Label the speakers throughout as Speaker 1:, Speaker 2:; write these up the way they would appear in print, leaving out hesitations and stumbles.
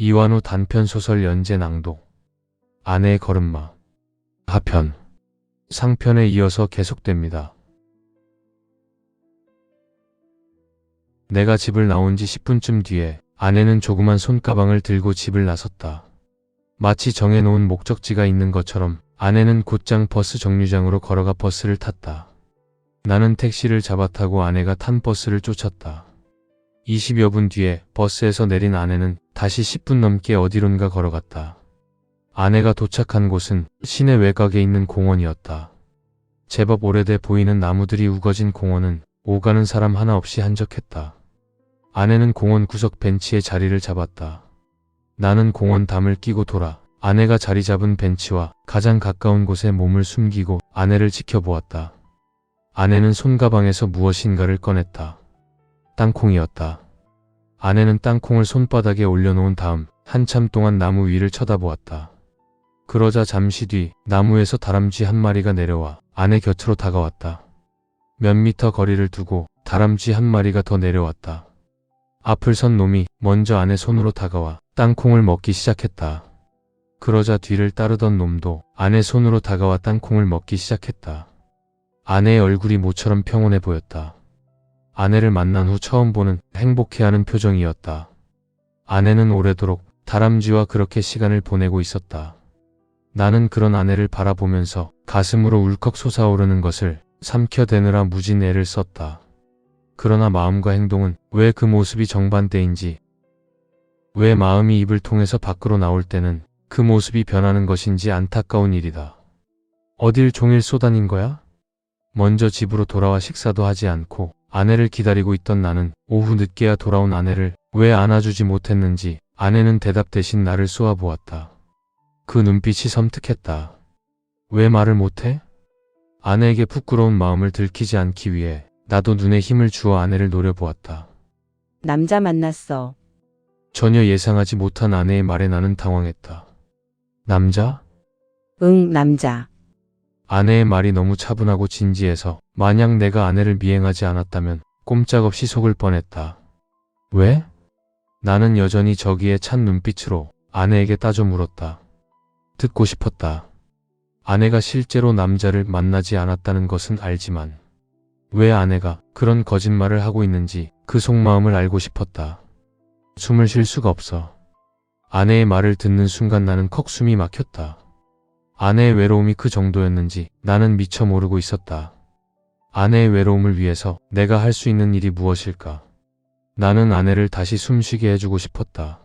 Speaker 1: 이완우 단편소설 연재 낭독. 아내의 걸음마. 하편. 상편에 이어서 계속됩니다. 내가 집을 나온 지 10분쯤 뒤에 아내는 조그만 손가방을 들고 집을 나섰다. 마치 정해놓은 목적지가 있는 것처럼 아내는 곧장 버스 정류장으로 걸어가 버스를 탔다. 나는 택시를 잡아 타고 아내가 탄 버스를 쫓았다. 20여 분 뒤에 버스에서 내린 아내는 다시 10분 넘게 어디론가 걸어갔다. 아내가 도착한 곳은 시내 외곽에 있는 공원이었다. 제법 오래돼 보이는 나무들이 우거진 공원은 오가는 사람 하나 없이 한적했다. 아내는 공원 구석 벤치에 자리를 잡았다. 나는 공원 담을 끼고 돌아 아내가 자리 잡은 벤치와 가장 가까운 곳에 몸을 숨기고 아내를 지켜보았다. 아내는 손가방에서 무엇인가를 꺼냈다. 땅콩이었다. 아내는 땅콩을 손바닥에 올려놓은 다음 한참 동안 나무 위를 쳐다보았다. 그러자 잠시 뒤 나무에서 다람쥐 한 마리가 내려와 아내 곁으로 다가왔다. 몇 미터 거리를 두고 다람쥐 한 마리가 더 내려왔다. 앞을 선 놈이 먼저 아내 손으로 다가와 땅콩을 먹기 시작했다. 그러자 뒤를 따르던 놈도 아내 손으로 다가와 땅콩을 먹기 시작했다. 아내의 얼굴이 모처럼 평온해 보였다. 아내를 만난 후 처음 보는 행복해하는 표정이었다. 아내는 오래도록 다람쥐와 그렇게 시간을 보내고 있었다. 나는 그런 아내를 바라보면서 가슴으로 울컥 솟아오르는 것을 삼켜대느라 무진 애를 썼다. 그러나 마음과 행동은 왜 그 모습이 정반대인지, 왜 마음이 입을 통해서 밖으로 나올 때는 그 모습이 변하는 것인지 안타까운 일이다. 어딜 종일 쏘다닌 거야? 먼저 집으로 돌아와 식사도 하지 않고 아내를 기다리고 있던 나는 오후 늦게야 돌아온 아내를 왜 안아주지 못했는지 아내는 대답 대신 나를 쏘아보았다. 그 눈빛이 섬뜩했다. 왜 말을 못해? 아내에게 부끄러운 마음을 들키지 않기 위해 나도 눈에 힘을 주어 아내를 노려보았다.
Speaker 2: 남자 만났어.
Speaker 1: 전혀 예상하지 못한 아내의 말에 나는 당황했다. 남자?
Speaker 2: 응, 남자.
Speaker 1: 아내의 말이 너무 차분하고 진지해서 만약 내가 아내를 미행하지 않았다면 꼼짝없이 속을 뻔했다. 왜? 나는 여전히 저기에 찬 눈빛으로 아내에게 따져 물었다. 듣고 싶었다. 아내가 실제로 남자를 만나지 않았다는 것은 알지만 왜 아내가 그런 거짓말을 하고 있는지 그 속마음을 알고 싶었다. 숨을 쉴 수가 없어. 아내의 말을 듣는 순간 나는 컥 숨이 막혔다. 아내의 외로움이 그 정도였는지 나는 미처 모르고 있었다. 아내의 외로움을 위해서 내가 할 수 있는 일이 무엇일까? 나는 아내를 다시 숨쉬게 해주고 싶었다.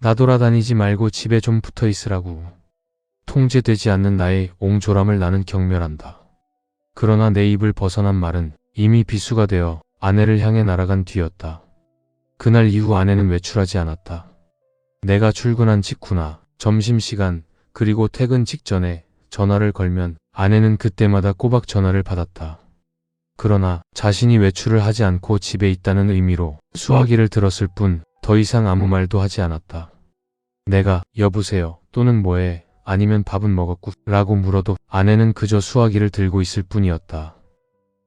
Speaker 1: 나돌아다니지 말고 집에 좀 붙어 있으라고. 통제되지 않는 나의 옹졸함을 나는 경멸한다. 그러나 내 입을 벗어난 말은 이미 비수가 되어 아내를 향해 날아간 뒤였다. 그날 이후 아내는 외출하지 않았다. 내가 출근한 직후나 점심시간 그리고 퇴근 직전에 전화를 걸면 아내는 그때마다 꼬박 전화를 받았다. 그러나 자신이 외출을 하지 않고 집에 있다는 의미로 수화기를 들었을 뿐 더 이상 아무 말도 하지 않았다. 내가 여보세요 또는 뭐해 아니면 밥은 먹었고 라고 물어도 아내는 그저 수화기를 들고 있을 뿐이었다.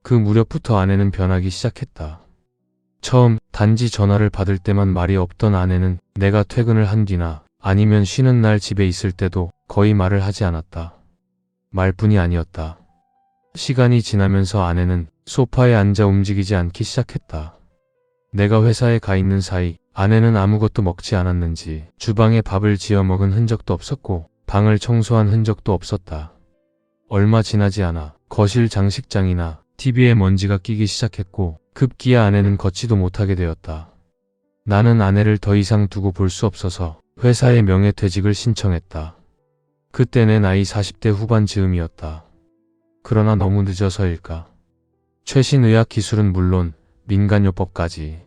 Speaker 1: 그 무렵부터 아내는 변하기 시작했다. 처음 단지 전화를 받을 때만 말이 없던 아내는 내가 퇴근을 한 뒤나 아니면 쉬는 날 집에 있을 때도 거의 말을 하지 않았다. 말뿐이 아니었다. 시간이 지나면서 아내는 소파에 앉아 움직이지 않기 시작했다. 내가 회사에 가 있는 사이 아내는 아무것도 먹지 않았는지 주방에 밥을 지어 먹은 흔적도 없었고 방을 청소한 흔적도 없었다. 얼마 지나지 않아 거실 장식장이나 TV에 먼지가 끼기 시작했고 급기야 아내는 걷지도 못하게 되었다. 나는 아내를 더 이상 두고 볼 수 없어서 회사에 명예퇴직을 신청했다. 그때 내 나이 40대 후반 즈음이었다. 그러나 너무 늦어서일까? 최신 의학 기술은 물론 민간요법까지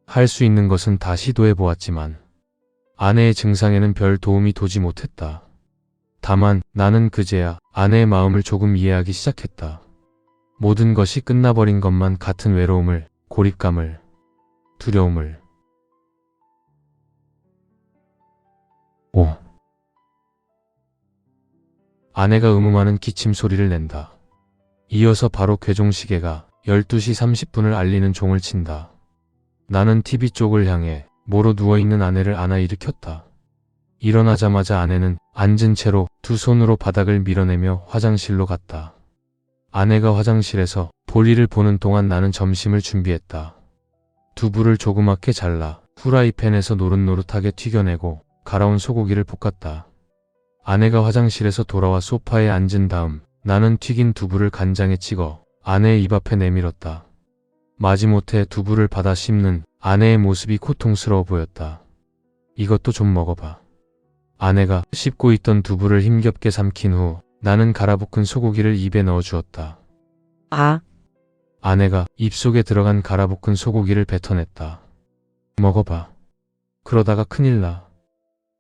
Speaker 1: 할 수 있는 것은 다 시도해 보았지만 아내의 증상에는 별 도움이 되지 못했다. 다만 나는 그제야 아내의 마음을 조금 이해하기 시작했다. 모든 것이 끝나버린 것만 같은 외로움을, 고립감을, 두려움을. 아내가 음음하는 기침 소리를 낸다. 이어서 바로 괴종시계가 12시 30분을 알리는 종을 친다. 나는 TV 쪽을 향해 모로 누워있는 아내를 안아 일으켰다. 일어나자마자 아내는 앉은 채로 두 손으로 바닥을 밀어내며 화장실로 갔다. 아내가 화장실에서 볼일을 보는 동안 나는 점심을 준비했다. 두부를 조그맣게 잘라 후라이팬에서 노릇노릇하게 튀겨내고 갈아온 소고기를 볶았다. 아내가 화장실에서 돌아와 소파에 앉은 다음 나는 튀긴 두부를 간장에 찍어 아내의 입 앞에 내밀었다. 마지못해 두부를 받아 씹는 아내의 모습이 고통스러워 보였다. 이것도 좀 먹어봐. 아내가 씹고 있던 두부를 힘겹게 삼킨 후 나는 갈아볶은 소고기를 입에 넣어주었다.
Speaker 2: 아,
Speaker 1: 아내가 입속에 들어간 갈아볶은 소고기를 뱉어냈다. 먹어봐. 그러다가 큰일 나.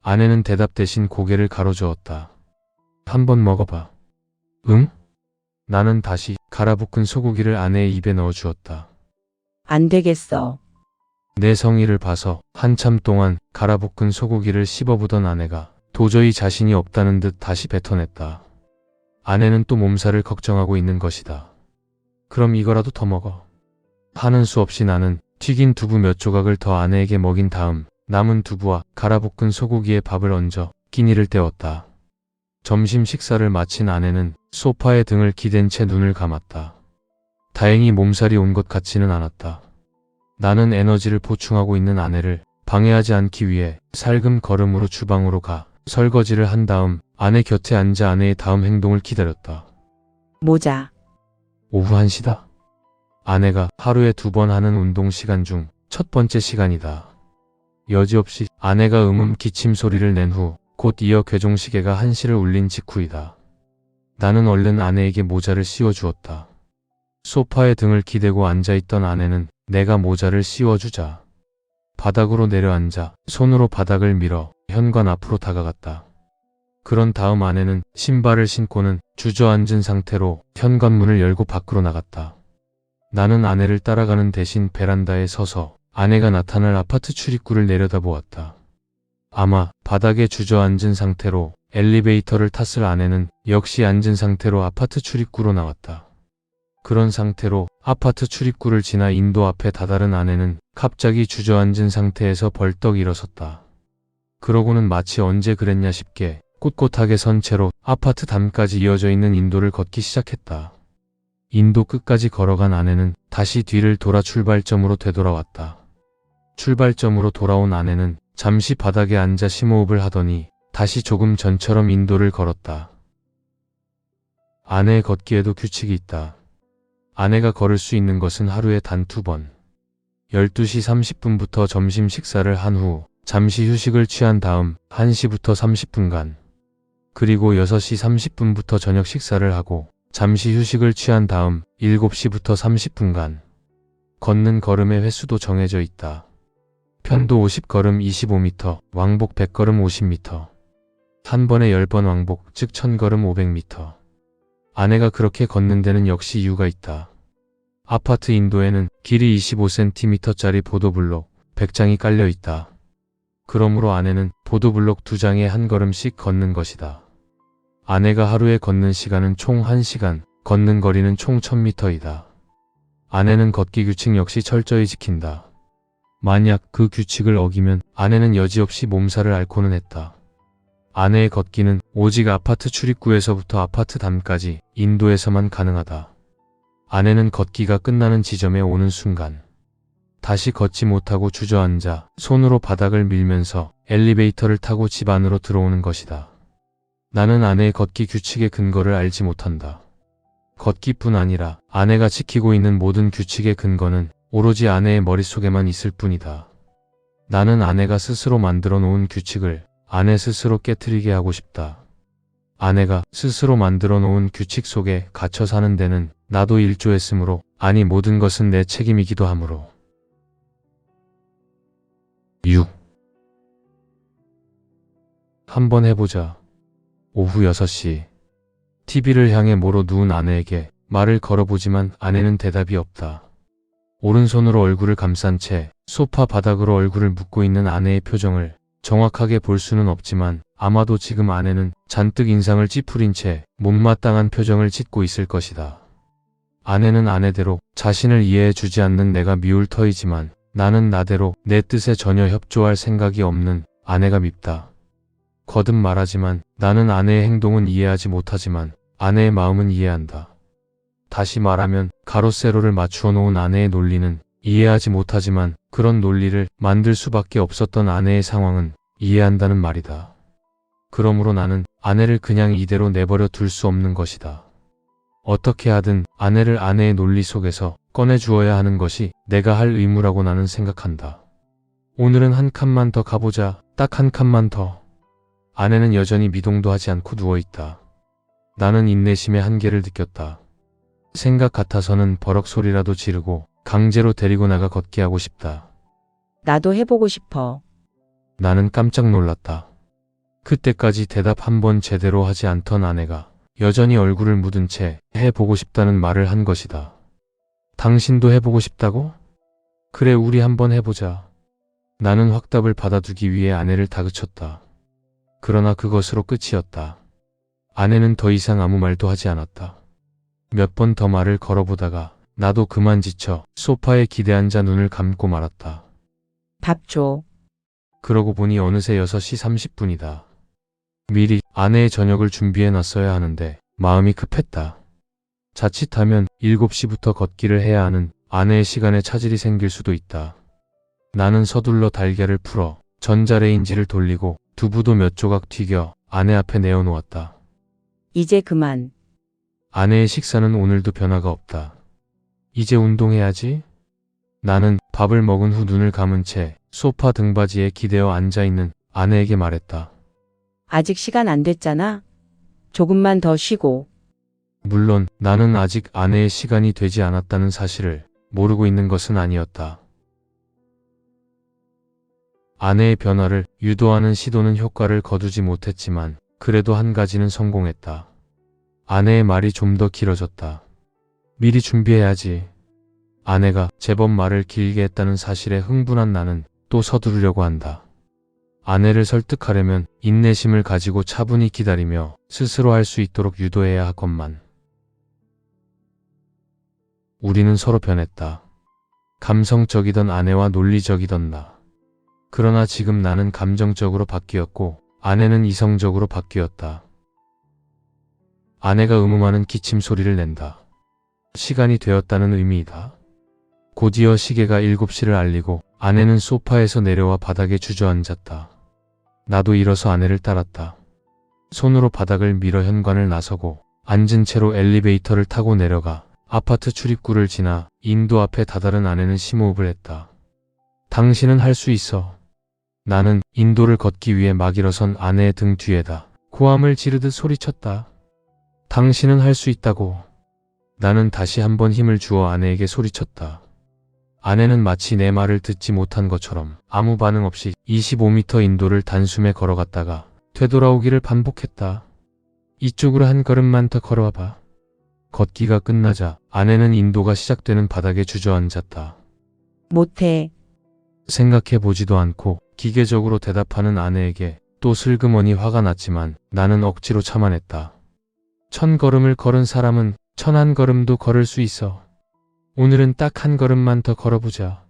Speaker 1: 아내는 대답 대신 고개를 가로저었다. 한번 먹어봐. 응? 나는 다시 갈아볶은 소고기를 아내의 입에 넣어주었다.
Speaker 2: 안 되겠어.
Speaker 1: 내 성의를 봐서 한참 동안 갈아볶은 소고기를 씹어보던 아내가 도저히 자신이 없다는 듯 다시 뱉어냈다. 아내는 또 몸살을 걱정하고 있는 것이다. 그럼 이거라도 더 먹어. 하는 수 없이 나는 튀긴 두부 몇 조각을 더 아내에게 먹인 다음 남은 두부와 갈아볶은 소고기에 밥을 얹어 끼니를 때웠다. 점심 식사를 마친 아내는 소파에 등을 기댄 채 눈을 감았다. 다행히 몸살이 온 것 같지는 않았다. 나는 에너지를 보충하고 있는 아내를 방해하지 않기 위해 살금 걸음으로 주방으로 가 설거지를 한 다음 아내 곁에 앉아 아내의 다음 행동을 기다렸다.
Speaker 2: 모자.
Speaker 1: 오후 1시다. 아내가 하루에 2번 하는 운동 시간 중 첫 번째 시간이다. 여지없이 아내가 기침 소리를 낸 후 곧 이어 괴종시계가 1시를 울린 직후이다. 나는 얼른 아내에게 모자를 씌워주었다. 소파에 등을 기대고 앉아있던 아내는 내가 모자를 씌워주자 바닥으로 내려앉아 손으로 바닥을 밀어 현관 앞으로 다가갔다. 그런 다음 아내는 신발을 신고는 주저앉은 상태로 현관문을 열고 밖으로 나갔다. 나는 아내를 따라가는 대신 베란다에 서서 아내가 나타날 아파트 출입구를 내려다보았다. 아마 바닥에 주저앉은 상태로 엘리베이터를 탔을 아내는 역시 앉은 상태로 아파트 출입구로 나왔다. 그런 상태로 아파트 출입구를 지나 인도 앞에 다다른 아내는 갑자기 주저앉은 상태에서 벌떡 일어섰다. 그러고는 마치 언제 그랬냐 싶게 꼿꼿하게 선 채로 아파트 담까지 이어져 있는 인도를 걷기 시작했다. 인도 끝까지 걸어간 아내는 다시 뒤를 돌아 출발점으로 되돌아왔다. 출발점으로 돌아온 아내는 잠시 바닥에 앉아 심호흡을 하더니 다시 조금 전처럼 인도를 걸었다. 아내의 걷기에도 규칙이 있다. 아내가 걸을 수 있는 것은 하루에 단 2번. 12시 30분부터 점심 식사를 한 후 잠시 휴식을 취한 다음 1시부터 30분간, 그리고 6시 30분부터 저녁 식사를 하고 잠시 휴식을 취한 다음 7시부터 30분간. 걷는 걸음의 횟수도 정해져 있다. 편도 50걸음 25m, 왕복 100걸음 50m. 한 번에 10번 왕복, 즉 1000걸음 500m. 아내가 그렇게 걷는 데는 역시 이유가 있다. 아파트 인도에는 길이 25cm짜리 보도블록 100장이 깔려 있다. 그러므로 아내는 보도블록 2장에 한 걸음씩 걷는 것이다. 아내가 하루에 걷는 시간은 총 1시간, 걷는 거리는 총 1000m이다. 아내는 걷기 규칙 역시 철저히 지킨다. 만약 그 규칙을 어기면 아내는 여지없이 몸살을 앓고는 했다. 아내의 걷기는 오직 아파트 출입구에서부터 아파트 담까지 인도에서만 가능하다. 아내는 걷기가 끝나는 지점에 오는 순간 다시 걷지 못하고 주저앉아 손으로 바닥을 밀면서 엘리베이터를 타고 집 안으로 들어오는 것이다. 나는 아내의 걷기 규칙의 근거를 알지 못한다. 걷기뿐 아니라 아내가 지키고 있는 모든 규칙의 근거는 오로지 아내의 머릿속에만 있을 뿐이다. 나는 아내가 스스로 만들어 놓은 규칙을 아내 스스로 깨트리게 하고 싶다. 아내가 스스로 만들어 놓은 규칙 속에 갇혀 사는 데는 나도 일조했으므로, 아니 모든 것은 내 책임이기도 하므로. 6. 한번 해보자. 오후 6시. TV를 향해 모로 누운 아내에게 말을 걸어보지만 아내는 대답이 없다. 오른손으로 얼굴을 감싼 채 소파 바닥으로 얼굴을 묻고 있는 아내의 표정을 정확하게 볼 수는 없지만 아마도 지금 아내는 잔뜩 인상을 찌푸린 채 못마땅한 표정을 짓고 있을 것이다. 아내는 아내대로 자신을 이해해 주지 않는 내가 미울 터이지만 나는 나대로 내 뜻에 전혀 협조할 생각이 없는 아내가 밉다. 거듭 말하지만 나는 아내의 행동은 이해하지 못하지만 아내의 마음은 이해한다. 다시 말하면 가로 세로를 맞추어 놓은 아내의 논리는 이해하지 못하지만 그런 논리를 만들 수밖에 없었던 아내의 상황은 이해한다는 말이다. 그러므로 나는 아내를 그냥 이대로 내버려 둘 수 없는 것이다. 어떻게 하든 아내를 아내의 논리 속에서 꺼내주어야 하는 것이 내가 할 의무라고 나는 생각한다. 오늘은 한 칸만 더 가보자. 딱 한 칸만 더. 아내는 여전히 미동도 하지 않고 누워있다. 나는 인내심의 한계를 느꼈다. 생각 같아서는 버럭 소리라도 지르고 강제로 데리고 나가 걷게 하고 싶다.
Speaker 2: 나도 해보고 싶어.
Speaker 1: 나는 깜짝 놀랐다. 그때까지 대답 한 번 제대로 하지 않던 아내가 여전히 얼굴을 묻은 채 해보고 싶다는 말을 한 것이다. 당신도 해보고 싶다고? 그래, 우리 한번 해보자. 나는 확답을 받아두기 위해 아내를 다그쳤다. 그러나 그것으로 끝이었다. 아내는 더 이상 아무 말도 하지 않았다. 몇 번 더 말을 걸어보다가 나도 그만 지쳐 소파에 기대앉아 눈을 감고 말았다.
Speaker 2: 밥 줘.
Speaker 1: 그러고 보니 어느새 6시 30분이다. 미리 아내의 저녁을 준비해 놨어야 하는데 마음이 급했다. 자칫하면 7시부터 걷기를 해야 하는 아내의 시간에 차질이 생길 수도 있다. 나는 서둘러 달걀을 풀어 전자레인지를 돌리고 두부도 몇 조각 튀겨 아내 앞에 내어놓았다.
Speaker 2: 이제 그만.
Speaker 1: 아내의 식사는 오늘도 변화가 없다. 이제 운동해야지. 나는 밥을 먹은 후 눈을 감은 채 소파 등받이에 기대어 앉아있는 아내에게 말했다.
Speaker 2: 아직 시간 안 됐잖아. 조금만 더 쉬고.
Speaker 1: 물론 나는 아직 아내의 시간이 되지 않았다는 사실을 모르고 있는 것은 아니었다. 아내의 변화를 유도하는 시도는 효과를 거두지 못했지만 그래도 한 가지는 성공했다. 아내의 말이 좀 더 길어졌다. 미리 준비해야지. 아내가 제법 말을 길게 했다는 사실에 흥분한 나는 또 서두르려고 한다. 아내를 설득하려면 인내심을 가지고 차분히 기다리며 스스로 할 수 있도록 유도해야 하건만. 우리는 서로 변했다. 감성적이던 아내와 논리적이던 나. 그러나 지금 나는 감정적으로 바뀌었고 아내는 이성적으로 바뀌었다. 아내가 음음하는 기침 소리를 낸다. 시간이 되었다는 의미이다. 곧이어 시계가 7시를 알리고 아내는 소파에서 내려와 바닥에 주저앉았다. 나도 일어서 아내를 따랐다. 손으로 바닥을 밀어 현관을 나서고 앉은 채로 엘리베이터를 타고 내려가 아파트 출입구를 지나 인도 앞에 다다른 아내는 심호흡을 했다. 당신은 할 수 있어. 나는 인도를 걷기 위해 막 일어선 아내의 등 뒤에다 고함을 지르듯 소리쳤다. 당신은 할 수 있다고. 나는 다시 한번 힘을 주어 아내에게 소리쳤다. 아내는 마치 내 말을 듣지 못한 것처럼 아무 반응 없이 25m 인도를 단숨에 걸어갔다가 되돌아오기를 반복했다. 이쪽으로 한 걸음만 더 걸어와봐. 걷기가 끝나자 아내는 인도가 시작되는 바닥에 주저앉았다.
Speaker 2: 못해.
Speaker 1: 생각해보지도 않고 기계적으로 대답하는 아내에게 또 슬그머니 화가 났지만 나는 억지로 참아냈다. 1000걸음을 걸은 사람은 1001걸음도 걸을 수 있어. 오늘은 딱 한 걸음만 더 걸어보자.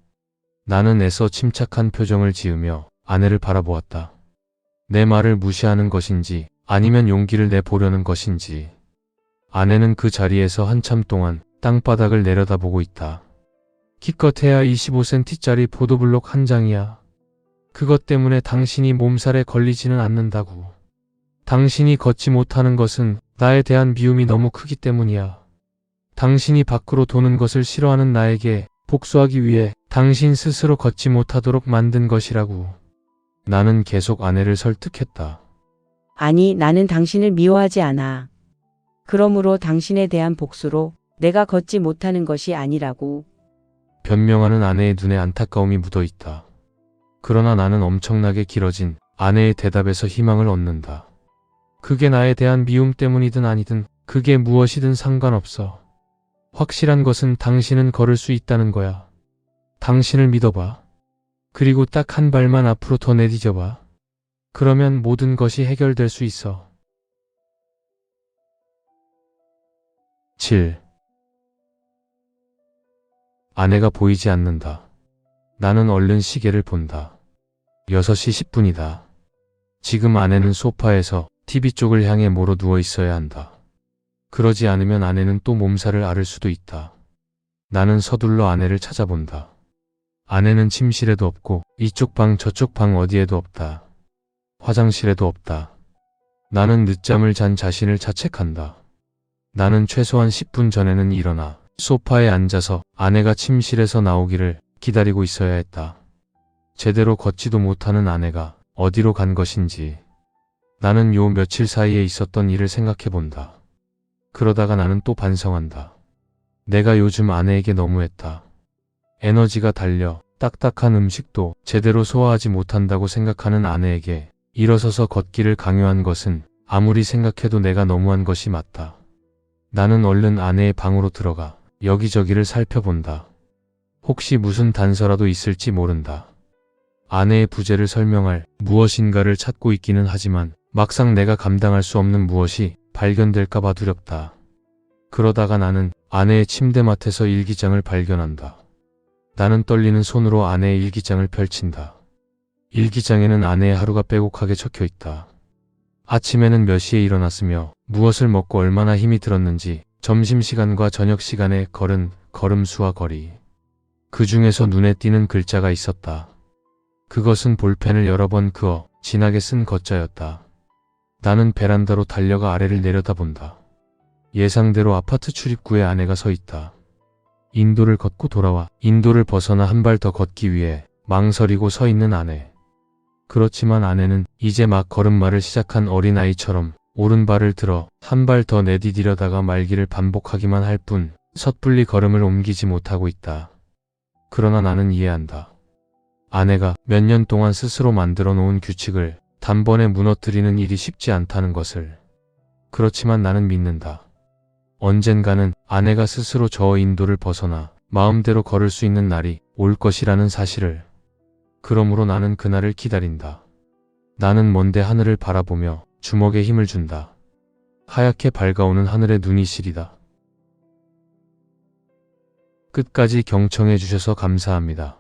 Speaker 1: 나는 애써 침착한 표정을 지으며 아내를 바라보았다. 내 말을 무시하는 것인지 아니면 용기를 내보려는 것인지. 아내는 그 자리에서 한참 동안 땅바닥을 내려다보고 있다. 기껏해야 25cm짜리 보도블록 한 장이야. 그것 때문에 당신이 몸살에 걸리지는 않는다고. 당신이 걷지 못하는 것은 나에 대한 미움이 너무 크기 때문이야. 당신이 밖으로 도는 것을 싫어하는 나에게 복수하기 위해 당신 스스로 걷지 못하도록 만든 것이라고. 나는 계속 아내를 설득했다.
Speaker 2: 아니, 나는 당신을 미워하지 않아. 그러므로 당신에 대한 복수로 내가 걷지 못하는 것이 아니라고.
Speaker 1: 변명하는 아내의 눈에 안타까움이 묻어있다. 그러나 나는 엄청나게 길어진 아내의 대답에서 희망을 얻는다. 그게 나에 대한 미움 때문이든 아니든 그게 무엇이든 상관없어. 확실한 것은 당신은 걸을 수 있다는 거야. 당신을 믿어봐. 그리고 딱 한 발만 앞으로 더 내디뎌봐. 그러면 모든 것이 해결될 수 있어. 7. 아내가 보이지 않는다. 나는 얼른 시계를 본다. 6시 10분이다. 지금 아내는 소파에서 TV 쪽을 향해 모로 누워 있어야 한다. 그러지 않으면 아내는 또 몸살을 앓을 수도 있다. 나는 서둘러 아내를 찾아본다. 아내는 침실에도 없고 이쪽 방 저쪽 방 어디에도 없다. 화장실에도 없다. 나는 늦잠을 잔 자신을 자책한다. 나는 최소한 10분 전에는 일어나 소파에 앉아서 아내가 침실에서 나오기를 기다리고 있어야 했다. 제대로 걷지도 못하는 아내가 어디로 간 것인지. 나는 요 며칠 사이에 있었던 일을 생각해 본다. 그러다가 나는 또 반성한다. 내가 요즘 아내에게 너무했다. 에너지가 달려 딱딱한 음식도 제대로 소화하지 못한다고 생각하는 아내에게 일어서서 걷기를 강요한 것은 아무리 생각해도 내가 너무한 것이 맞다. 나는 얼른 아내의 방으로 들어가 여기저기를 살펴본다. 혹시 무슨 단서라도 있을지 모른다. 아내의 부재를 설명할 무엇인가를 찾고 있기는 하지만 막상 내가 감당할 수 없는 무엇이 발견될까봐 두렵다. 그러다가 나는 아내의 침대맡에서 일기장을 발견한다. 나는 떨리는 손으로 아내의 일기장을 펼친다. 일기장에는 아내의 하루가 빼곡하게 적혀 있다. 아침에는 몇 시에 일어났으며 무엇을 먹고 얼마나 힘이 들었는지, 점심시간과 저녁시간에 걸은 걸음수와 거리. 그 중에서 눈에 띄는 글자가 있었다. 그것은 볼펜을 여러 번 그어 진하게 쓴 거자였다. 나는 베란다로 달려가 아래를 내려다본다. 예상대로 아파트 출입구에 아내가 서 있다. 인도를 걷고 돌아와 인도를 벗어나 한 발 더 걷기 위해 망설이고 서 있는 아내. 그렇지만 아내는 이제 막 걸음마를 시작한 어린아이처럼 오른발을 들어 한 발 더 내디디려다가 말기를 반복하기만 할 뿐 섣불리 걸음을 옮기지 못하고 있다. 그러나 나는 이해한다. 아내가 몇 년 동안 스스로 만들어 놓은 규칙을 단번에 무너뜨리는 일이 쉽지 않다는 것을. 그렇지만 나는 믿는다. 언젠가는 아내가 스스로 저 인도를 벗어나 마음대로 걸을 수 있는 날이 올 것이라는 사실을. 그러므로 나는 그날을 기다린다. 나는 먼데 하늘을 바라보며 주먹에 힘을 준다. 하얗게 밝아오는 하늘에 눈이 시리다. 끝까지 경청해 주셔서 감사합니다.